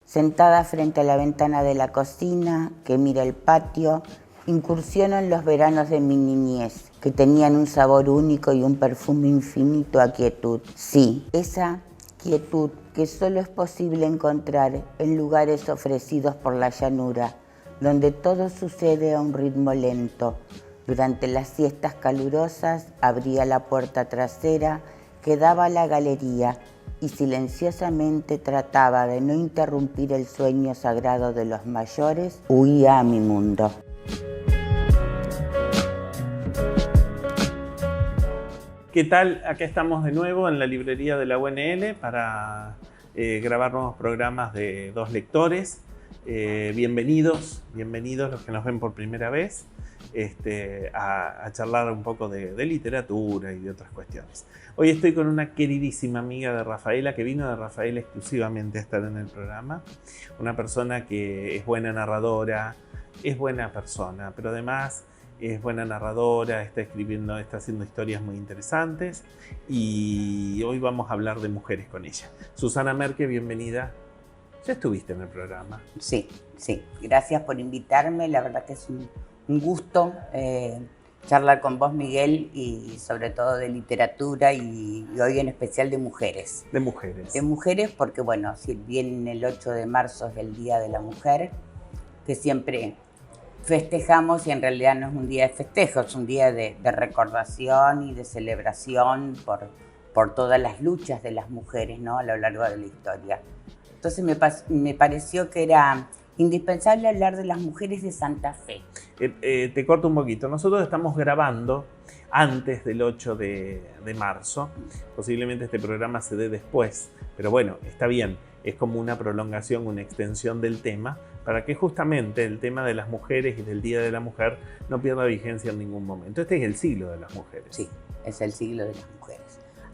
Sentada frente a la ventana de la cocina, que mira el patio, incursiono en los veranos de mi niñez, que tenían un sabor único y un perfume infinito a quietud. Sí, esa quietud que solo es posible encontrar en lugares ofrecidos por la llanura, donde todo sucede a un ritmo lento. Durante las siestas calurosas abría la puerta trasera que daba a la galería y silenciosamente trataba de no interrumpir el sueño sagrado de los mayores, huía a mi mundo. ¿Qué tal? Acá estamos de nuevo en la librería de la UNL para grabar nuevos programas de dos lectores. Bienvenidos los que nos ven por primera vez a charlar un poco de literatura y de otras cuestiones. Hoy estoy con una queridísima amiga de Rafaela, que vino de Rafaela exclusivamente a estar en el programa. Una persona que es buena narradora, es buena persona, pero además es buena narradora, está escribiendo, está haciendo historias muy interesantes y hoy vamos a hablar de mujeres con ella. Susana Merke, bienvenida. ¿Ya estuviste en el programa? Sí. Gracias por invitarme. La verdad que es un gusto charlar con vos, Miguel, y sobre todo de literatura y hoy en especial de mujeres. De mujeres. De mujeres porque, bueno, si bien el 8 de marzo es el Día de la Mujer, que siempre festejamos y en realidad no es un día de festejo, es un día de recordación y de celebración por todas las luchas de las mujeres, ¿no? A lo largo de la historia. Entonces me pareció que era indispensable hablar de las mujeres de Santa Fe. Te corto un poquito. Nosotros estamos grabando antes del 8 de marzo. Posiblemente este programa se dé después, pero bueno, está bien. Es como una prolongación, una extensión del tema, para que justamente el tema de las mujeres y del Día de la Mujer no pierda vigencia en ningún momento. Este es el siglo de las mujeres. Sí, es el siglo de las mujeres.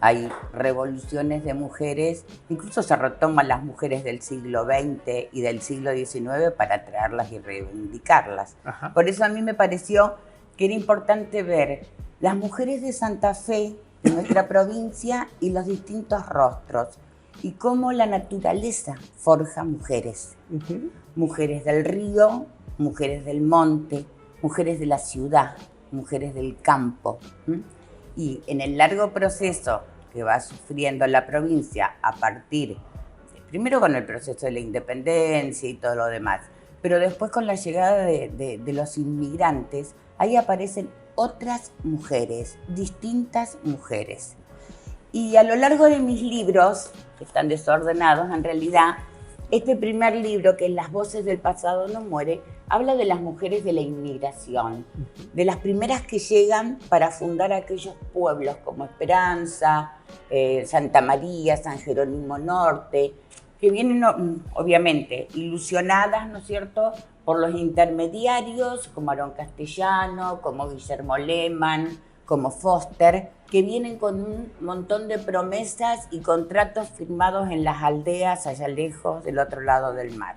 Hay revoluciones de mujeres, incluso se retoman las mujeres del siglo XX y del siglo XIX para traerlas y reivindicarlas. Ajá. Por eso a mí me pareció que era importante ver las mujeres de Santa Fe, de nuestra provincia, y los distintos rostros, y cómo la naturaleza forja mujeres. Uh-huh. Mujeres del río, mujeres del monte, mujeres de la ciudad, mujeres del campo. Y en el largo proceso que va sufriendo la provincia a partir, primero con el proceso de la independencia y todo lo demás, pero después con la llegada de los inmigrantes, ahí aparecen otras mujeres, distintas mujeres. Y a lo largo de mis libros, que están desordenados en realidad, este primer libro, que es Las voces del pasado no muere, habla de las mujeres de la inmigración, de las primeras que llegan para fundar aquellos pueblos como Esperanza, Santa María, San Jerónimo Norte, que vienen obviamente ilusionadas, ¿no es cierto?, por los intermediarios como Aarón Castellano, como Guillermo Lehmann, como Foster, que vienen con un montón de promesas y contratos firmados en las aldeas allá lejos del otro lado del mar.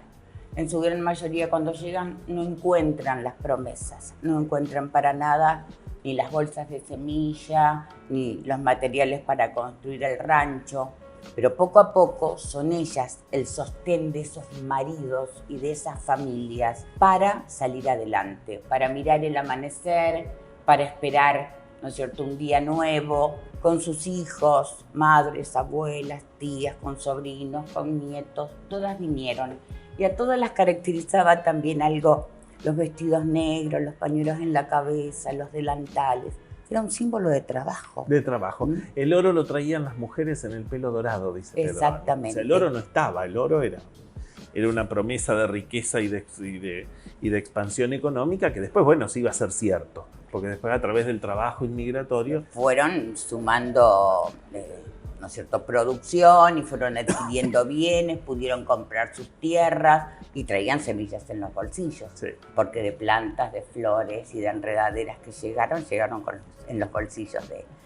En su gran mayoría cuando llegan no encuentran las promesas, no encuentran para nada ni las bolsas de semilla, ni los materiales para construir el rancho, pero poco a poco son ellas el sostén de esos maridos y de esas familias para salir adelante, para mirar el amanecer, para esperar, ¿no es cierto?, un día nuevo, con sus hijos, madres, abuelas, tías, con sobrinos, con nietos, todas vinieron. Y a todas las caracterizaba también algo, los vestidos negros, los pañuelos en la cabeza, los delantales. Era un símbolo de trabajo. De trabajo. El oro lo traían las mujeres en el pelo dorado, dice Pedro. Exactamente. O sea, el oro no estaba, el oro era una promesa de riqueza y de expansión económica que después, bueno, sí iba a ser cierto. Porque después a través del trabajo inmigratorio fueron sumando, ¿no es cierto?, producción y fueron adquiriendo bienes, pudieron comprar sus tierras y traían semillas en los bolsillos. Sí. Porque de plantas, de flores y de enredaderas que llegaron en los bolsillos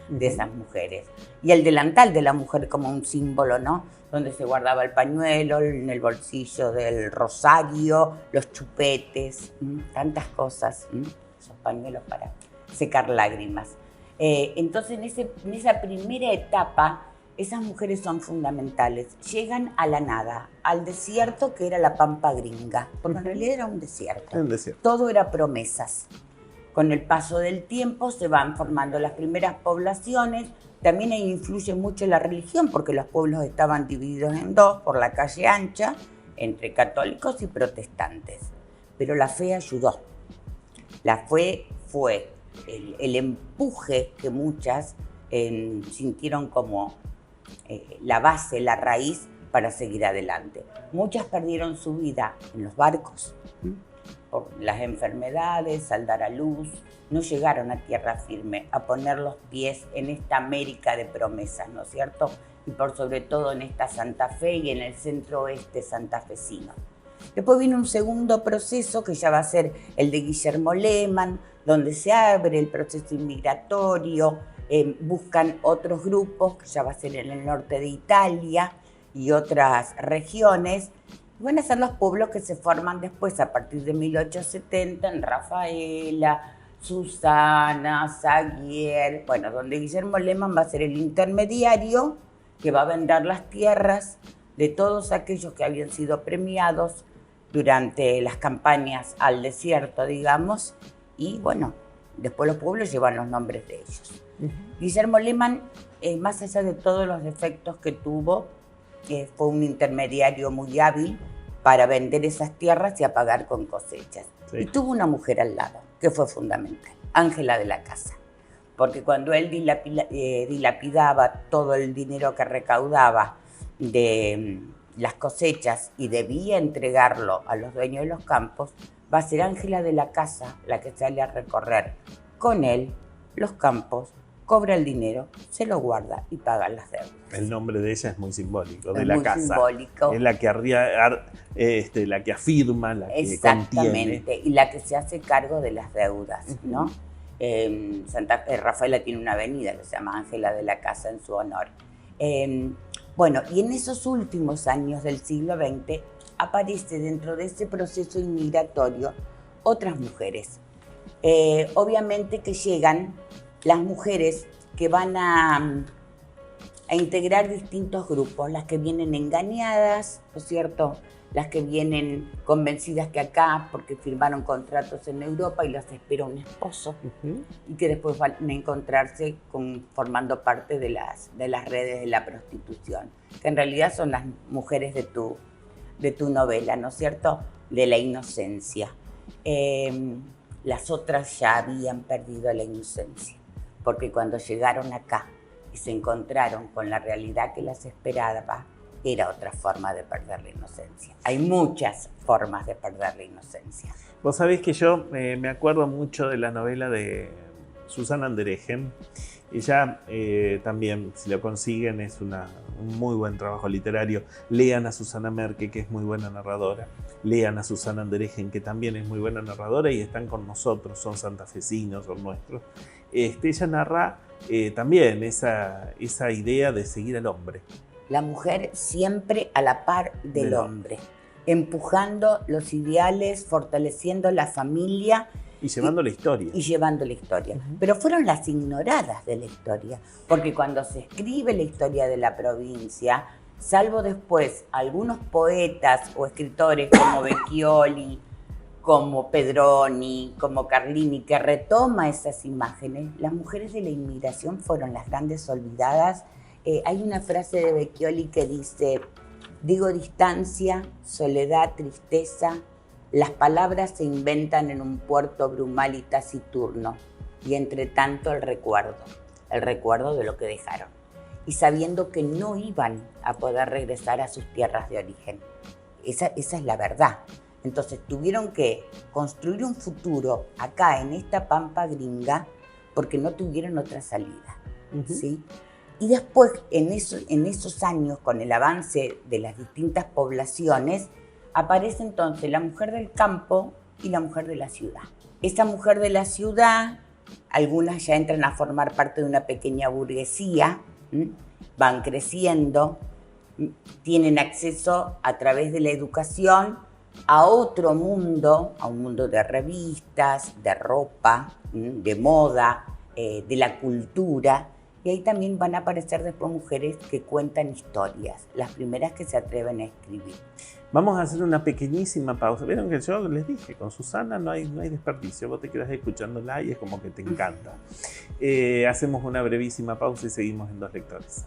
de esas mujeres. Y el delantal de la mujer como un símbolo, ¿no?, donde se guardaba el pañuelo, en el bolsillo del rosario, los chupetes, tantas cosas. Esos pañuelos para secar lágrimas. Entonces, en esa primera etapa, esas mujeres son fundamentales. Llegan a la nada, al desierto que era la Pampa Gringa, porque en realidad era un desierto. Todo era promesas. Con el paso del tiempo se van formando las primeras poblaciones. También ahí influye mucho la religión, porque los pueblos estaban divididos en dos por la calle ancha, entre católicos y protestantes. Pero la fe ayudó. La fe fue el empuje que muchas sintieron como la base, la raíz para seguir adelante. Muchas perdieron su vida en los barcos por las enfermedades, al dar a luz. No llegaron a tierra firme, a poner los pies en esta América de promesas, ¿no es cierto? Y por sobre todo en esta Santa Fe y en el centro oeste santafesino. Después viene un segundo proceso que ya va a ser el de Guillermo Lehmann, donde se abre el proceso inmigratorio, buscan otros grupos, que ya va a ser en el norte de Italia y otras regiones. Van a ser los pueblos que se forman después, a partir de 1870, en Rafaela, Susana, Zaguier, bueno, donde Guillermo Lehmann va a ser el intermediario que va a vender las tierras de todos aquellos que habían sido premiados durante las campañas al desierto, digamos, y bueno, después los pueblos llevan los nombres de ellos. Guillermo Lehmann, más allá de todos los defectos que tuvo, fue un intermediario muy hábil para vender esas tierras y a pagar con cosechas. Sí. Y tuvo una mujer al lado, que fue fundamental, Ángela de la Casa. Porque cuando él dilapidaba todo el dinero que recaudaba de las cosechas y debía entregarlo a los dueños de los campos, va a ser Ángela de la Casa la que sale a recorrer con él los campos, cobra el dinero, se lo guarda y paga las deudas. El nombre de ella es muy simbólico, de la casa. Simbólico. Es la que, la que afirma, la que exactamente, contiene. Y la que se hace cargo de las deudas, ¿no? Rafaela tiene una avenida que se llama Ángela de la Casa en su honor. Bueno, y en esos últimos años del siglo XX aparece dentro de ese proceso inmigratorio otras mujeres. Obviamente que llegan las mujeres que van a integrar distintos grupos, las que vienen engañadas, ¿no es cierto? Las que vienen convencidas que acá, porque firmaron contratos en Europa y las espera un esposo, y que después van a encontrarse formando parte de las redes de la prostitución, que en realidad son las mujeres de tu novela, ¿no es cierto? De la inocencia. Las otras ya habían perdido la inocencia, porque cuando llegaron acá y se encontraron con la realidad que las esperaba, era otra forma de perder la inocencia. Hay muchas formas de perder la inocencia. Vos sabés que yo me acuerdo mucho de la novela de Susana Anderegen. Ella también, si lo consiguen, es un muy buen trabajo literario. Lean a Susana Merke, que es muy buena narradora. Lean a Susana Anderegen, que también es muy buena narradora y están con nosotros, son santafesinos, son nuestros. Ella narra también esa idea de seguir al hombre. La mujer siempre a la par del hombre, empujando los ideales, fortaleciendo la familia. Y llevando la historia. Y llevando la historia. Pero fueron las ignoradas de la historia, porque cuando se escribe la historia de la provincia, salvo después algunos poetas o escritores como Becchioli, como Pedroni, como Carlini, que retoma esas imágenes, las mujeres de la inmigración fueron las grandes olvidadas. Hay una frase de Becchioli que dice: digo distancia, soledad, tristeza, las palabras se inventan en un puerto brumal y taciturno, y entre tanto el recuerdo de lo que dejaron, y sabiendo que no iban a poder regresar a sus tierras de origen. Esa es la verdad. Entonces tuvieron que construir un futuro acá en esta Pampa Gringa porque no tuvieron otra salida, ¿sí? Y después, en esos años, con el avance de las distintas poblaciones, aparece entonces la mujer del campo y la mujer de la ciudad. Esa mujer de la ciudad, algunas ya entran a formar parte de una pequeña burguesía, van creciendo, tienen acceso a través de la educación a otro mundo, a un mundo de revistas, de ropa, de moda, de la cultura, Y ahí también van a aparecer después mujeres que cuentan historias, las primeras que se atreven a escribir. Vamos a hacer una pequeñísima pausa. Vieron que yo les dije, con Susana no hay desperdicio. Vos te quedás escuchándola y es como que te encanta. Hacemos una brevísima pausa y seguimos en Dos Lectores.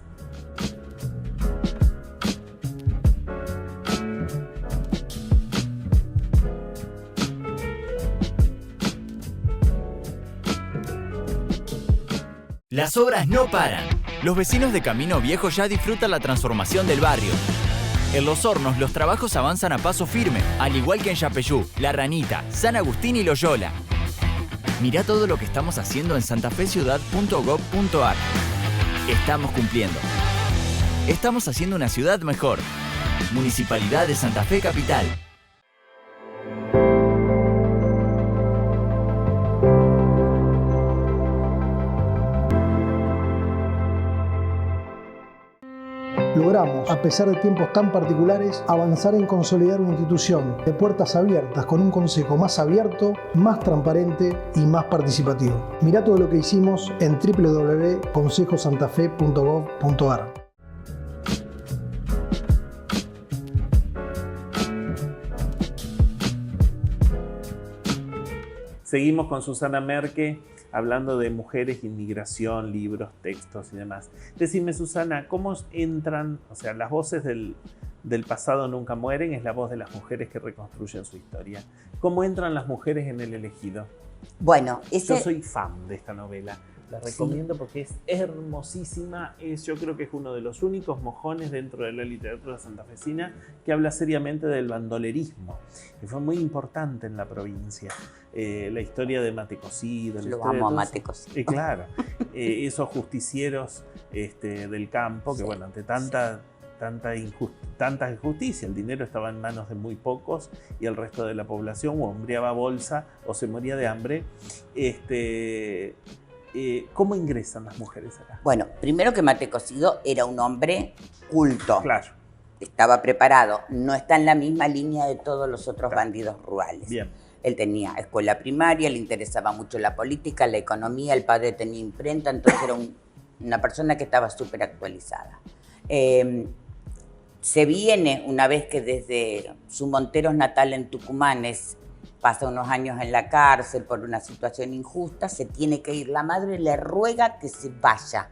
Las obras no paran. Los vecinos de Camino Viejo ya disfrutan la transformación del barrio. En Los Hornos los trabajos avanzan a paso firme, al igual que en Yapeyú, La Ranita, San Agustín y Loyola. Mirá todo lo que estamos haciendo en santafeciudad.gov.ar. Estamos cumpliendo. Estamos haciendo una ciudad mejor. Municipalidad de Santa Fe Capital. Logramos, a pesar de tiempos tan particulares, avanzar en consolidar una institución de puertas abiertas con un consejo más abierto, más transparente y más participativo. Mirá todo lo que hicimos en www.consejosantafe.gov.ar. Seguimos con Susana Merke hablando de mujeres, inmigración, libros, textos y demás. Decime, Susana, ¿cómo entran, o sea, las voces del pasado nunca mueren? Es la voz de las mujeres que reconstruyen su historia. ¿Cómo entran las mujeres en El Elegido? Bueno, yo soy fan de esta novela. La recomiendo porque es hermosísima. Yo creo que es uno de los únicos mojones dentro de la literatura santafesina que habla seriamente del bandolerismo, que fue muy importante en la provincia. La historia de Mate Cocido. Lo amo a Mate Cocido. Claro, esos justicieros del campo que, bueno, ante tanta injusticia, el dinero estaba en manos de muy pocos y el resto de la población o hombreaba bolsa o se moría de hambre. ¿Cómo ingresan las mujeres acá? Bueno, primero que Mate Cocido era un hombre culto. Claro. Estaba preparado. No está en la misma línea de todos los otros bandidos rurales. Bien. Él tenía escuela primaria, le interesaba mucho la política, la economía, el padre tenía imprenta, entonces era una persona que estaba súper actualizada. Se viene una vez que desde su Monteros natal en Tucumán pasa unos años en la cárcel por una situación injusta, se tiene que ir. La madre le ruega que se vaya,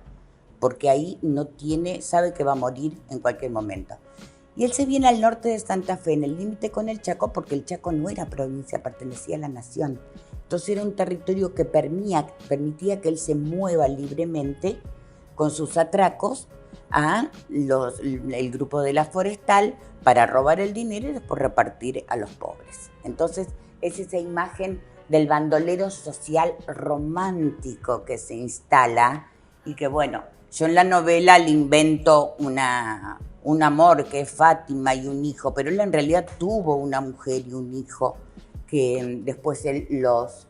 porque ahí sabe que va a morir en cualquier momento. Y él se viene al norte de Santa Fe, en el límite con el Chaco, porque el Chaco no era provincia, pertenecía a la nación. Entonces era un territorio que permitía que él se mueva libremente con sus atracos a el grupo de la Forestal para robar el dinero y después repartir a los pobres. Entonces es esa imagen del bandolero social romántico que se instala y que, bueno, yo en la novela le invento un amor que es Fátima y un hijo, pero él en realidad tuvo una mujer y un hijo que después él los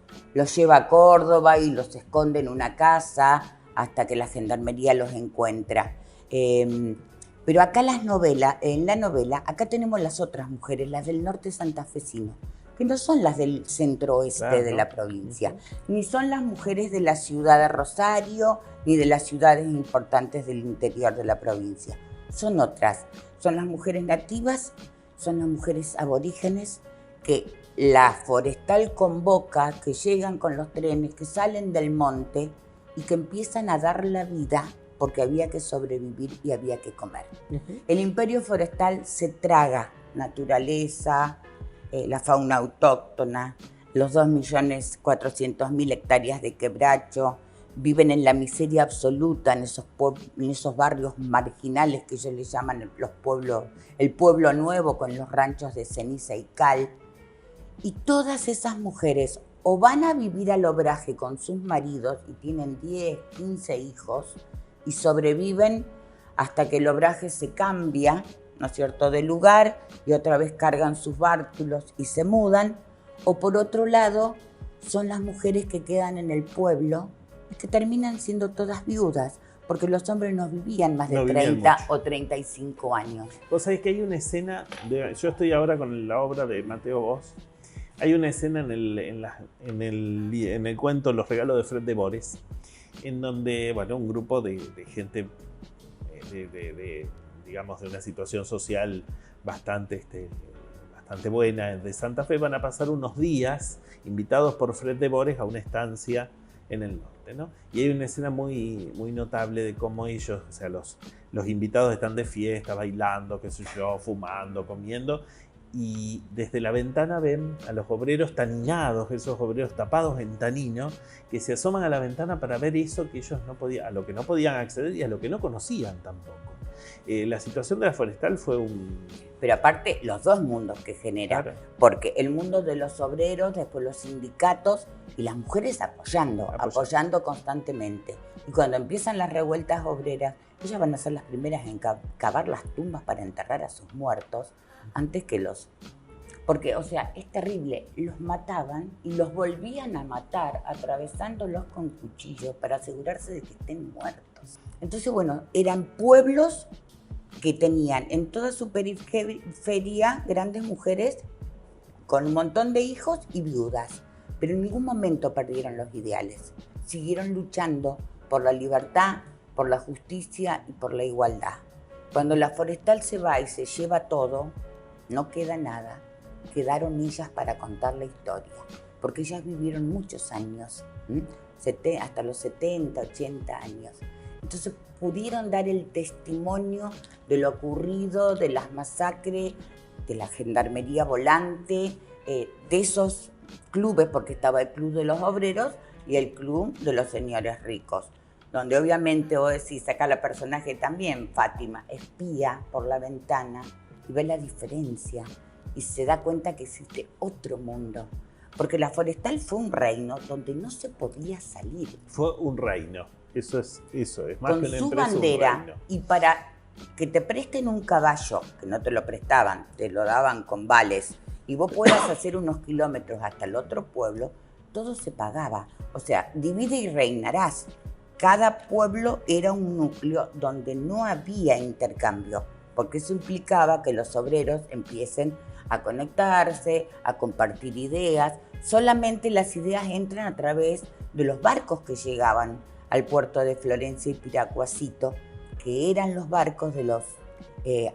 lleva a Córdoba y los esconde en una casa hasta que la gendarmería los encuentra. Pero acá en la novela, acá tenemos las otras mujeres, las del norte santafesino, que no son las del centro-oeste de la provincia, ni son las mujeres de la ciudad de Rosario, ni de las ciudades importantes del interior de la provincia. Son otras, son las mujeres nativas, son las mujeres aborígenes que la Forestal convoca, que llegan con los trenes, que salen del monte y que empiezan a dar la vida porque había que sobrevivir y había que comer. El imperio forestal se traga naturaleza, la fauna autóctona, los 2.400.000 hectáreas de quebracho, viven en la miseria absoluta en esos barrios marginales que ellos le llaman el pueblo nuevo, con los ranchos de ceniza y cal. Y todas esas mujeres o van a vivir al obraje con sus maridos y tienen 10, 15 hijos y sobreviven hasta que el obraje se cambia, ¿no es cierto?, de lugar y otra vez cargan sus bártulos y se mudan. O por otro lado, son las mujeres que quedan en el pueblo y que terminan siendo todas viudas, porque los hombres no vivían más de 30 o 35 años. Vos sabés que hay una escena, yo estoy ahora con la obra de Mateo Bosch, hay una escena en el cuento Los regalos de Fred de Bores, en donde, bueno, un grupo de gente digamos, de una situación social bastante buena de Santa Fe, van a pasar unos días invitados por Fred de Boris a una estancia en el norte, ¿no? Y hay una escena muy, muy notable de cómo ellos, o sea, los invitados están de fiesta, bailando, qué sé yo, fumando, comiendo, y desde la ventana ven a los obreros taninados, esos obreros tapados en tanino, que se asoman a la ventana para ver eso que ellos no podían, a lo que no podían acceder y a lo que no conocían tampoco. La situación de la forestal fue un... Pero aparte, los dos mundos que genera, Claro. porque el mundo de los obreros, después los sindicatos y las mujeres apoyando constantemente. Y cuando empiezan las revueltas obreras, ellas van a ser las primeras en cavar las tumbas para enterrar a sus muertos antes que los... Porque, o sea, es terrible, los mataban y los volvían a matar atravesándolos con cuchillos para asegurarse de que estén muertos. Entonces, bueno, eran pueblos que tenían en toda su periferia grandes mujeres con un montón de hijos y viudas, pero en ningún momento perdieron los ideales. Siguieron luchando por la libertad, por la justicia y por la igualdad. Cuando la forestal se va y se lleva todo, no queda nada. Quedaron ellas para contar la historia, porque ellas vivieron muchos años, hasta los 70, 80 años. Entonces pudieron dar el testimonio de lo ocurrido, de las masacres, de la gendarmería volante, de esos clubes, porque estaba el club de los obreros y el club de los señores ricos, donde obviamente vos decís, acá la personaje también, Fátima, espía por la ventana y ve la diferencia y se da cuenta que existe otro mundo. Porque la forestal fue un reino donde no se podía salir. Fue un reino, eso es más con que una su empresa, bandera, un reino. y para que te presten un caballo, que no te lo prestaban, te lo daban con vales, y vos puedas hacer unos kilómetros hasta el otro pueblo, todo se pagaba. O sea, divide y reinarás. Cada pueblo era un núcleo donde no había intercambio, porque eso implicaba que los obreros empiecen a conectarse, a compartir ideas. Solamente las ideas entran a través de los barcos que llegaban al puerto de Florencia y Piracuacito, que eran los barcos de los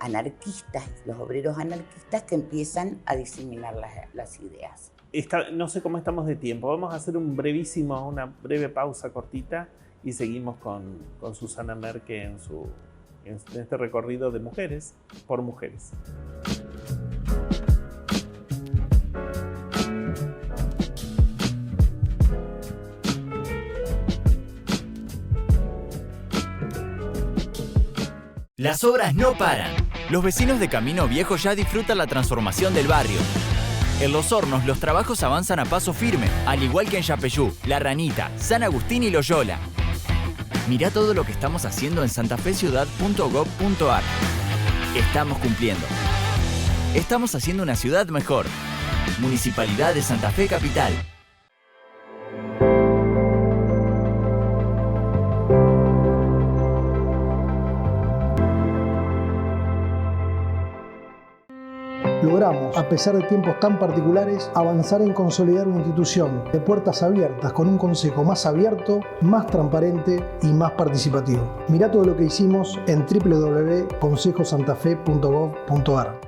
anarquistas, los obreros anarquistas que empiezan a diseminar las ideas. No sé cómo estamos de tiempo, vamos a hacer una breve pausa cortita y seguimos con Susana Merke en este recorrido de mujeres por mujeres. Las obras no paran. Los vecinos de Camino Viejo ya disfrutan la transformación del barrio. En Los Hornos los trabajos avanzan a paso firme, al igual que en Yapeyú, La Ranita, San Agustín y Loyola. Mirá todo lo que estamos haciendo en santafeciudad.gov.ar. Estamos cumpliendo. Estamos haciendo una ciudad mejor. Municipalidad de Santa Fe Capital. Logramos, a pesar de tiempos tan particulares, avanzar en consolidar una institución de puertas abiertas con un consejo más abierto, más transparente y más participativo. Mirá todo lo que hicimos en www.consejosantafe.gov.ar.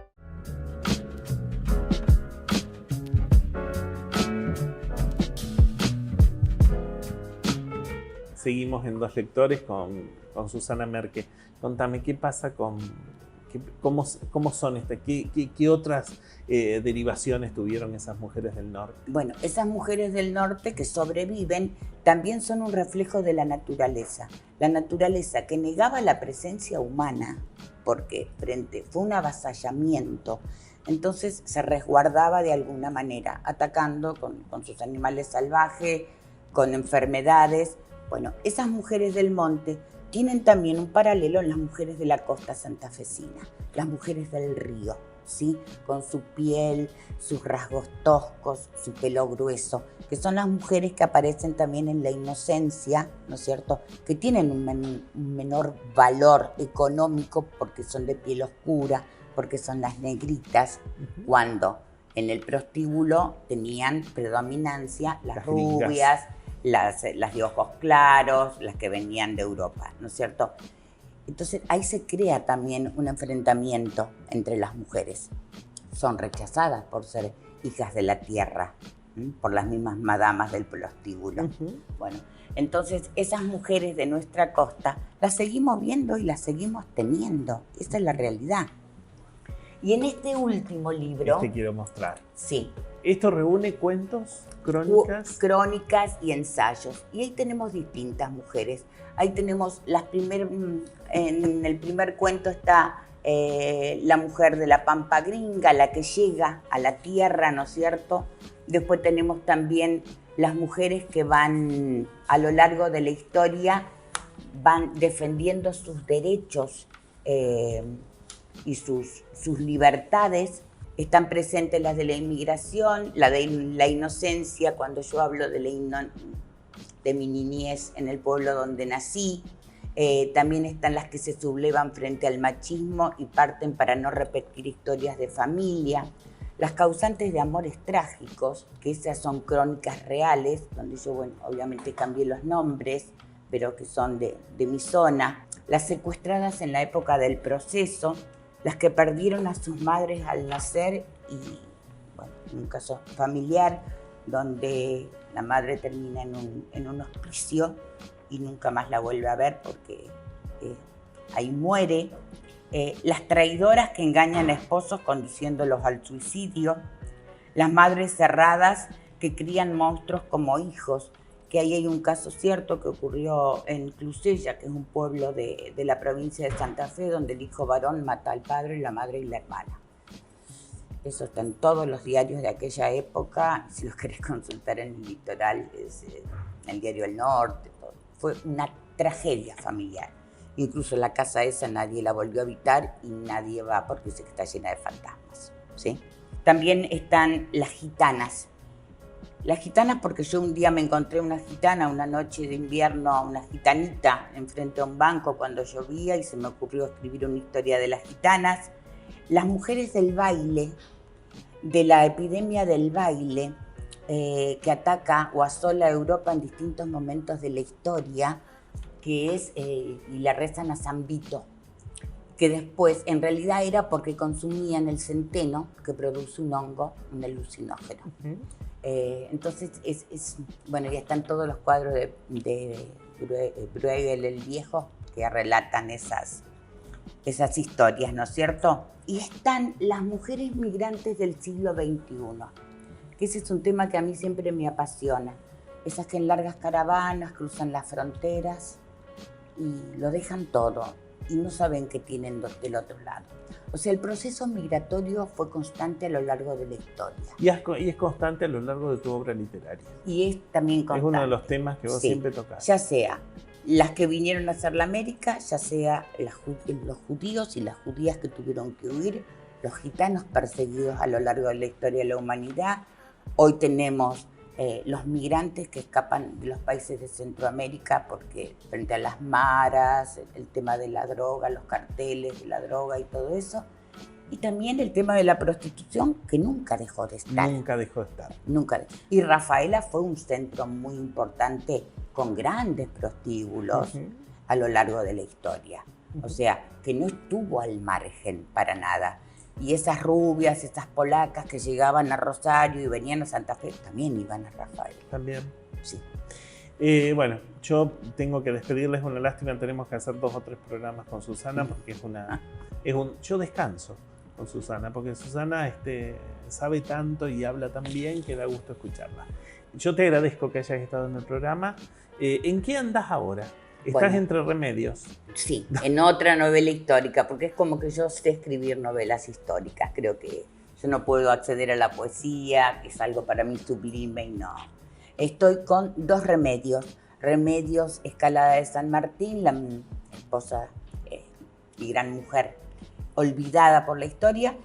Seguimos en Dos Lectores con Susana Merke. Contame, ¿qué pasa cómo son qué otras derivaciones tuvieron esas mujeres del norte? Bueno, esas mujeres del norte que sobreviven también son un reflejo de la naturaleza. La naturaleza que negaba la presencia humana, porque fue un avasallamiento. Entonces se resguardaba de alguna manera, atacando con sus animales salvajes, con enfermedades. Bueno, esas mujeres del monte tienen también un paralelo en las mujeres de la costa santafesina, las mujeres del río, ¿sí? Con su piel, sus rasgos toscos, su pelo grueso, que son las mujeres que aparecen también en la inocencia, ¿no es cierto?, que tienen un menor valor económico porque son de piel oscura, porque son las negritas, cuando en el prostíbulo tenían predominancia las rubias, las de ojos claros, las que venían de Europa, ¿no es cierto? Entonces ahí se crea también un enfrentamiento entre las mujeres. Son rechazadas por ser hijas de la tierra, por las mismas madamas del prostíbulo. Bueno, entonces esas mujeres de nuestra costa las seguimos viendo y las seguimos teniendo. Esa es la realidad. Y en este último libro... quiero mostrar. Sí. Esto reúne cuentos, crónicas... Crónicas y ensayos. Y ahí tenemos distintas mujeres. Ahí tenemos en el primer cuento está la mujer de la Pampa Gringa, la que llega a la tierra, ¿no es cierto? Después tenemos también las mujeres que van a lo largo de la historia, van defendiendo sus derechos y sus libertades. Están presentes las de la inmigración, la de la inocencia, cuando yo hablo de mi niñez en el pueblo donde nací. También están las que se sublevan frente al machismo y parten para no repetir historias de familia. Las causantes de amores trágicos, que esas son crónicas reales, donde yo, bueno, obviamente cambié los nombres, pero que son de mi zona. Las secuestradas en la época del proceso, las que perdieron a sus madres al nacer y, bueno, en un caso familiar, donde la madre termina en un hospicio y nunca más la vuelve a ver porque ahí muere. Las traidoras que engañan a esposos conduciéndolos al suicidio. Las madres cerradas que crían monstruos como hijos, que ahí hay un caso cierto que ocurrió en Clusella, que es un pueblo de la provincia de Santa Fe, donde el hijo varón mata al padre, la madre y la hermana. Eso está en todos los diarios de aquella época. Si los querés consultar en el litoral, es el diario El Norte. Todo. Fue una tragedia familiar. Incluso la casa esa nadie la volvió a habitar y nadie va porque dice que está llena de fantasmas, ¿sí? También están las gitanas. Las gitanas porque yo un día me encontré una gitana, una noche de invierno, una gitanita enfrente a un banco cuando llovía y se me ocurrió escribir una historia de las gitanas. Las mujeres del baile, de la epidemia del baile que ataca o asola a Europa en distintos momentos de la historia, que es, y la rezan a San Vito, que después en realidad era porque consumían el centeno, que produce un hongo, un alucinógeno. Entonces, bueno, ya están todos los cuadros de Bruegel el Viejo que relatan esas historias, ¿no es cierto? Y están las mujeres migrantes del siglo XXI, que ese es un tema que a mí siempre me apasiona. Esas que en largas caravanas cruzan las fronteras y lo dejan todo y no saben qué tienen del otro lado. O sea, el proceso migratorio fue constante a lo largo de la historia. Y es constante a lo largo de tu obra literaria. Y es también constante. Es uno de los temas que vos siempre tocás. Ya sea las que vinieron a hacer la América, ya sea los judíos y las judías que tuvieron que huir, los gitanos perseguidos a lo largo de la historia de la humanidad. Hoy tenemos los migrantes que escapan de los países de Centroamérica porque frente a las maras, el tema de la droga, los carteles de la droga y todo eso. Y también el tema de la prostitución que nunca dejó de estar. Nunca dejó de estar. Nunca. Y Rafaela fue un centro muy importante con grandes prostíbulos a lo largo de la historia. O sea, que no estuvo al margen para nada. Y esas rubias, esas polacas que llegaban a Rosario y venían a Santa Fe, también iban a Rafaela. También. Sí. Bueno, yo tengo que despedirles, una lástima, tenemos que hacer 2 o 3 programas con Susana porque yo descanso con Susana, porque Susana sabe tanto y habla tan bien que da gusto escucharla. Yo te agradezco que hayas estado en el programa. ¿En qué andás ahora? ¿Estás entre remedios? Sí, en otra novela histórica, porque es como que yo sé escribir novelas históricas. Creo que yo no puedo acceder a la poesía, que es algo para mí sublime y no. Estoy con 2 remedios. Remedios, Escalada de San Martín, la esposa y gran mujer olvidada por la historia,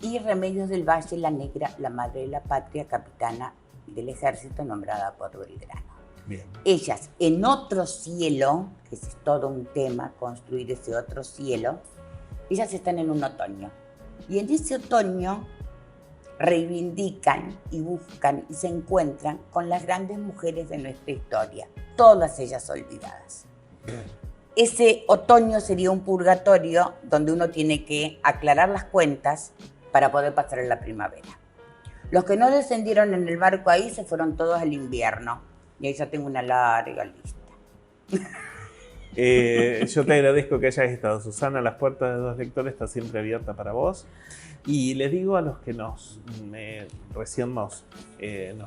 y Remedios del Valle, la negra, la madre de la patria, capitana del ejército nombrada por Belgrano. Bien. Ellas en otro cielo, que es todo un tema, construir ese otro cielo, ellas están en un otoño. Y en ese otoño reivindican y buscan y se encuentran con las grandes mujeres de nuestra historia, todas ellas olvidadas. Ese otoño sería un purgatorio donde uno tiene que aclarar las cuentas para poder pasar a la primavera. Los que no descendieron en el barco ahí se fueron todos al invierno. Y ahí ya tengo una larga lista. Yo te agradezco que hayas estado, Susana. Las puertas de Dos Lectores está siempre abierta para vos. Y les digo a los que recién nos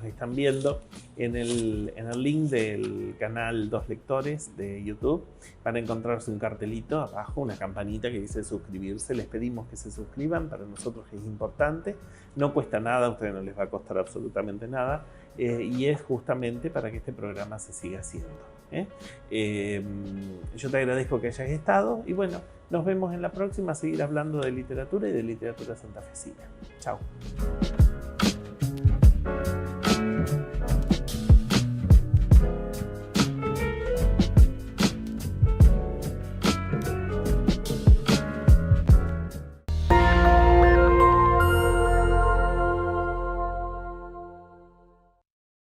están viendo, en el link del canal Dos Lectores de YouTube van a encontrarse un cartelito abajo, una campanita que dice suscribirse. Les pedimos que se suscriban, para nosotros es importante. No cuesta nada, a ustedes no les va a costar absolutamente nada. Y es justamente para que este programa se siga haciendo. Yo te agradezco que hayas estado y bueno, nos vemos en la próxima a seguir hablando de literatura y de literatura santafesina. Chao.